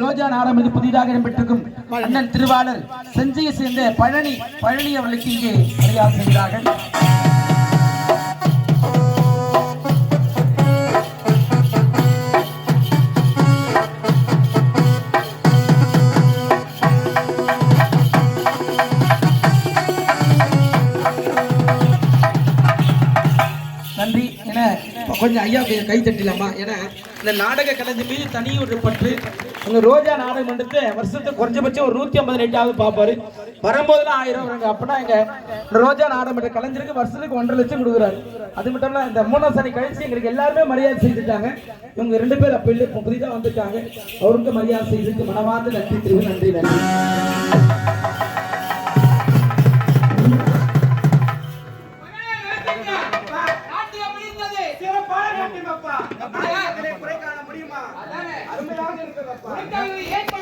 ரோஜா நாடகம் இது புதிதாக இடம்பெற்றிருக்கும் அண்ணன் திருவாளர் செஞ்சியை சேர்ந்த பழனி அவர்களுக்கு இங்கே மரியாதை செய்கிறார்கள். நன்றி. என கொஞ்சம் ஐயா கை தட்டிலாமா? ஏன்னா இந்த நாடக கலைஞர் மீது தனி ஒரு பற்று. அந்த ரோஜா நாடகம் எடுத்து வருஷத்துக்கு குறைஞ்சபட்சம் ஒரு 150 நைட்டாவது பார்ப்பாரு. வரும்போதெல்லாம் 1000 வருங்க. அப்படின்னா எங்க ரோஜா நாடகம் என்ற கலைஞருக்கு வருஷத்துக்கு 1.5 லட்சம் கொடுக்குறாரு. அது மட்டும் இல்ல இந்த 3ஆம் சனி கழிச்சு எங்களுக்கு எல்லாருமே மரியாதை செய்துட்டாங்க. இவங்க 2 பேர் அப்ப இல்லை, புதிதாக வந்துட்டாங்க. அவருக்கு மரியாதை செய்துட்டு மனமார்ந்த நன்றி தெரிவி. நன்றி நன்றி. குறை காண முடியுமா? அருமையாக இருக்கிறப்பா.